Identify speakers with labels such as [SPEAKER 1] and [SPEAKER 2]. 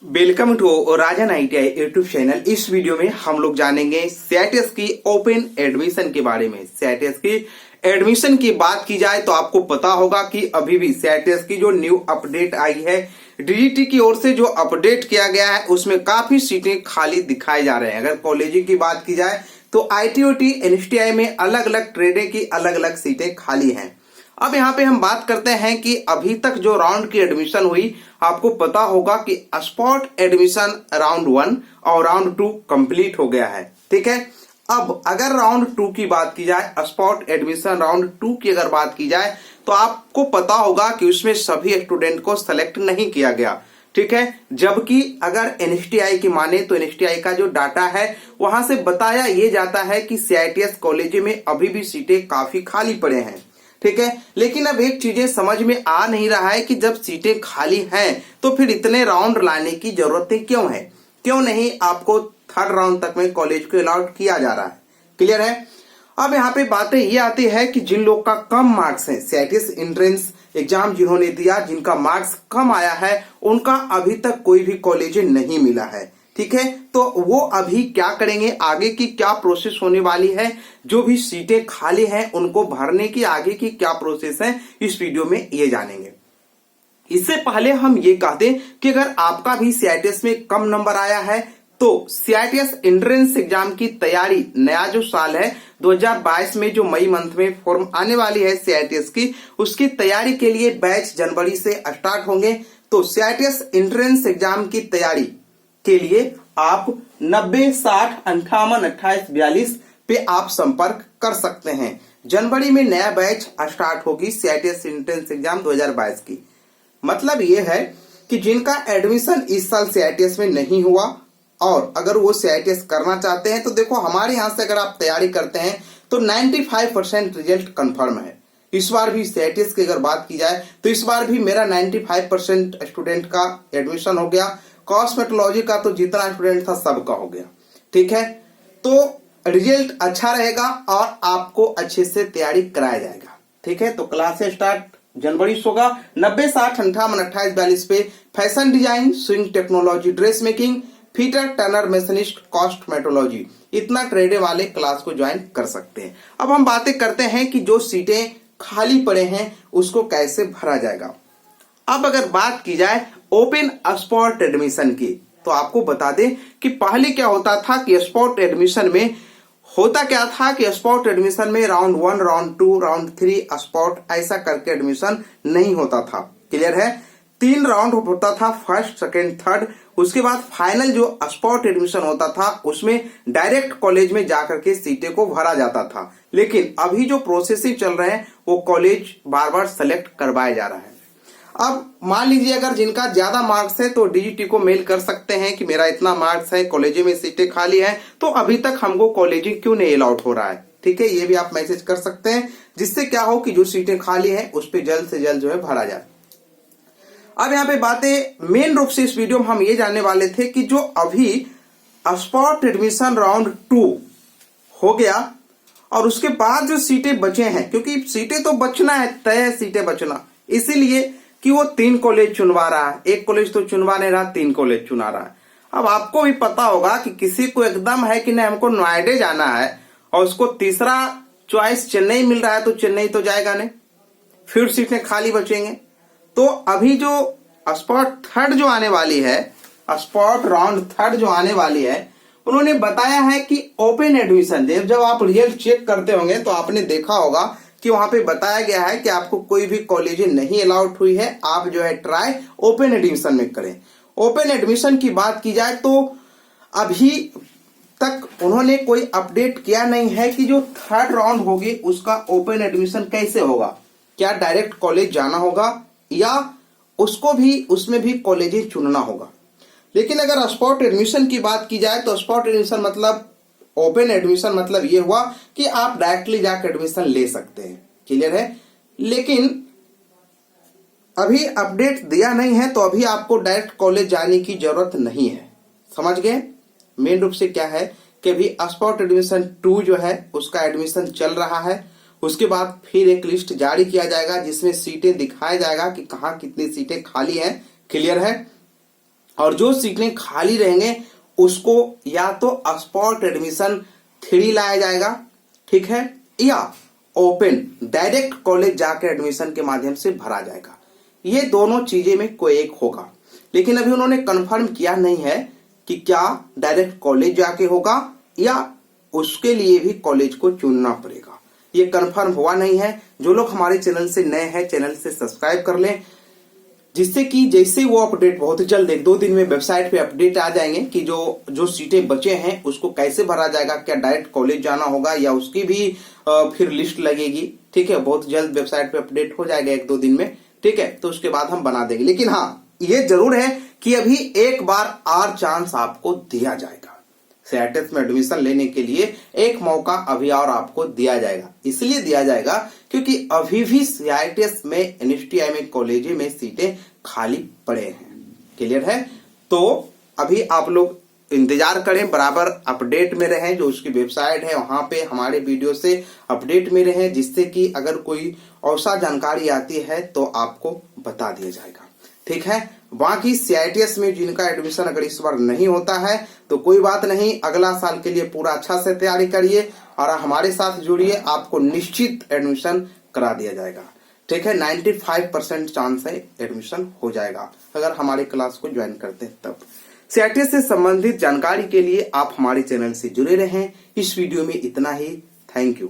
[SPEAKER 1] Welcome to Rajan ITI YouTube channel. इस video में हम लोग जानेंगे सीआईटीएस की ओपन एडमिशन के बारे में। सीआईटीएस की एडमिशन की बात की जाए तो आपको पता होगा कि अभी भी सीआईटीएस की जो न्यू अपडेट आई है, डीजीटी की ओर से जो अपडेट किया गया है, उसमें काफी सीटें खाली दिखाई जा रहे हैं। अगर कॉलेज की बात की जाए तो ITOT NSTI में अलग अलग ट्रेडे की अलग अलग सीटें खाली हैं। अब यहाँ पे हम बात करते हैं कि अभी तक जो राउंड की एडमिशन हुई, आपको पता होगा कि स्पॉट एडमिशन राउंड 1 और राउंड 2 कंप्लीट हो गया है। ठीक है, अब अगर राउंड 2 की बात की जाए, स्पॉट एडमिशन राउंड 2 की अगर बात की जाए तो आपको पता होगा कि उसमें सभी स्टूडेंट को सेलेक्ट नहीं किया गया। ठीक है, जबकि अगर NSTI की माने तो NSTI का जो डाटा है वहां से बताया ये जाता है कि CITS कॉलेज में अभी भी सीटें काफी खाली पड़े हैं। ठीक है, लेकिन अब एक चीजें समझ में आ नहीं रहा है कि जब सीटें खाली हैं तो फिर इतने राउंड लाने की जरूरतें क्यों है, क्यों नहीं आपको थर्ड राउंड तक में कॉलेज को अलाउड किया जा रहा है। क्लियर है। अब यहाँ पे बातें ये आती है कि जिन लोग का कम मार्क्स है, सीआईटीएस एंट्रेंस एग्जाम जिन्होंने दिया, जिनका मार्क्स कम आया है, उनका अभी तक कोई भी कॉलेज नहीं मिला है। ठीक है, तो वो अभी क्या करेंगे, आगे की क्या प्रोसेस होने वाली है, जो भी सीटें खाली हैं उनको भरने की आगे की क्या प्रोसेस है, इस वीडियो में ये जानेंगे। इससे पहले हम ये कह दें कि अगर आपका भी सीआईटीएस में कम नंबर आया है तो सीआईटीएस एंट्रेंस एग्जाम की तैयारी, नया जो साल है 2022 में जो मई मंथ में फॉर्म आने वाली है सीआईटीएस की, उसकी तैयारी के लिए बैच जनवरी से स्टार्ट होंगे। तो सीआईटीएस एंट्रेंस एग्जाम की तैयारी के लिए आप 90 60 58 28 42 पे आप संपर्क कर सकते हैं। जनवरी में नया बैच स्टार्ट होगी सीआईटीएस एंट्रेंस एग्जाम 2022 की। मतलब ये है कि जिनका एडमिशन इस साल सीआईटीएस में नहीं हुआ और अगर वो सीआईटीएस करना चाहते हैं तो देखो, हमारे यहां से अगर आप तैयारी करते हैं तो 95% रिजल्ट कंफर्म है। इस बार भी सीआईटीएस की अगर बात की जाए तो इस बार भी मेरा 95% स्टूडेंट का एडमिशन हो गया। कॉस्मेटोलॉजी का तो जितना स्टूडेंट था सबका हो गया। ठीक है, तो रिजल्ट अच्छा रहेगा और आपको अच्छे से तैयारी कराया जाएगा। ठीक है, तो क्लास स्टार्ट जनवरी से होगा। 90 60 58 28 42 पे fashion design, sewing technology, dress making, fitter, turner, machinist, cosmetology, इतना ट्रेडे वाले क्लास को ज्वाइन कर सकते हैं। अब हम बातें करते हैं कि जो सीटें खाली पड़े हैं उसको कैसे भरा जाएगा। अब अगर बात की जाए ओपन स्पॉट एडमिशन की, तो आपको बता दें कि पहले क्या होता था कि स्पॉट एडमिशन में होता क्या था कि स्पॉट एडमिशन में राउंड 1, राउंड 2, राउंड 3 स्पॉट ऐसा करके एडमिशन नहीं होता था। क्लियर है, 3 राउंड होता था, फर्स्ट, सेकेंड, थर्ड। उसके बाद फाइनल जो स्पॉट एडमिशन होता था उसमें डायरेक्ट कॉलेज में जाकर के सीटें को भरा जाता था। लेकिन अभी जो प्रोसेसिंग चल रहे हैं वो कॉलेज बार बार सेलेक्ट करवाया जा रहा है। अब मान लीजिए अगर जिनका ज्यादा मार्क्स है तो डीजीटी को मेल कर सकते हैं कि मेरा इतना मार्क्स है, कॉलेज में सीटें खाली है, तो अभी तक हमको कॉलेज क्यों नहीं अलाउड हो रहा है। ठीक है, ये भी आप मैसेज कर सकते हैं, जिससे क्या हो कि जो सीटें खाली है उस पर जल्द से जल्द जो है भरा जाए। अब यहाँ पे बातें मेन रूप से इस वीडियो में हम ये जानने वाले थे कि जो अभी स्पॉट एडमिशन राउंड 2 हो गया और उसके बाद जो सीटें बचे हैं, क्योंकि सीटें तो बचना है, तय है सीटें बचना, इसीलिए कि वो 3 कॉलेज चुनवा रहा है। एक कॉलेज तो चुनवा नहीं रहा, 3 कॉलेज चुना रहा है। अब आपको भी पता होगा कि किसी को एकदम है कि नहीं हमको नोएडा जाना है और उसको तीसरा चॉइस चेन्नई मिल रहा है तो चेन्नई तो जाएगा नहीं, फिर सीटें खाली बचेंगे। तो अभी जो स्पॉट थर्ड जो आने वाली है, स्पॉट राउंड थर्ड जो आने वाली है, उन्होंने बताया है कि ओपन एडमिशन, जब आप रिजल्ट चेक करते होंगे तो आपने देखा होगा कि वहां पे बताया गया है कि आपको कोई भी कॉलेज नहीं अलाउड हुई है, आप जो है ट्राई ओपन एडमिशन में करें। ओपन एडमिशन की बात की जाए तो अभी तक उन्होंने कोई अपडेट किया नहीं है कि जो थर्ड राउंड होगी उसका ओपन एडमिशन कैसे होगा, क्या डायरेक्ट कॉलेज जाना होगा या उसको भी उसमें भी कॉलेज चुनना होगा। लेकिन अगर स्पॉट एडमिशन की बात की जाए तो स्पॉट एडमिशन मतलब, ओपन एडमिशन मतलब ये हुआ कि आप डायरेक्टली जाकर एडमिशन ले सकते हैं। क्लियर है, लेकिन अभी अपडेट दिया नहीं है तो अभी आपको डायरेक्ट कॉलेज जाने की जरूरत नहीं है। समझ गए, मेन रूप से क्या है कि अभी स्पॉट एडमिशन 2 जो है उसका एडमिशन चल रहा है। उसके बाद फिर एक लिस्ट जारी किया जाएगा जिसमें सीटें दिखाया जाएगा कि कहाँ कितनी सीटें खाली हैं। क्लियर है। और जो सीटें खाली रहेंगे उसको या तो स्पॉट एडमिशन 3 लाया जाएगा, ठीक है, या ओपन डायरेक्ट कॉलेज जाकर एडमिशन के माध्यम से भरा जाएगा। ये दोनों चीजें में कोई एक होगा, लेकिन अभी उन्होंने कंफर्म किया नहीं है कि क्या डायरेक्ट कॉलेज जाके होगा या उसके लिए भी कॉलेज को चुनना पड़ेगा। ये कंफर्म हुआ नहीं है। जो लोग हमारे चैनल से नए हैं चैनल से सब्सक्राइब कर लें, जिससे कि जैसे वो अपडेट बहुत जल्द 1-2 दिन में वेबसाइट पे अपडेट आ जाएंगे कि जो सीटें बचे हैं उसको कैसे भरा जाएगा, क्या डायरेक्ट कॉलेज जाना होगा या उसकी भी फिर लिस्ट लगेगी, ठीक है। बहुत जल्द वेबसाइट पे अपडेट हो जाएगा 1-2 दिन में, ठीक है। तो उसके बाद हम बना देंगे, लेकिन हाँ ये जरूर है कि अभी एक बार और चांस आपको दिया जाएगा। सीआईटीएस में एडमिशन लेने के लिए एक मौका अभी और आपको दिया जाएगा। इसलिए दिया जाएगा क्योंकि अभी भी सीआईटीएस में एनएसटीआई में कॉलेज में सीटें खाली पड़े हैं। क्लियर है? तो अभी आप लोग इंतजार करें, बराबर अपडेट में रहें। जो उसकी वेबसाइट है वहां पे हमारे वीडियो से अपडेट में रहें, जिससे कि अगर कोई ऐसा जानकारी आती है तो आपको बता दिया जाएगा, ठीक है। बाकी सीआईटीएस में जिनका एडमिशन अगर इस बार नहीं होता है तो कोई बात नहीं, अगला साल के लिए पूरा अच्छा से तैयारी करिए और हमारे साथ जुड़िए, आपको निश्चित एडमिशन करा दिया जाएगा, ठीक है। 95% चांस है एडमिशन हो जाएगा अगर हमारे क्लास को ज्वाइन करते हैं तब। सीआईटीएस से संबंधित जानकारी के लिए आप हमारे चैनल से जुड़े रहें। इस वीडियो में इतना ही। Thank you.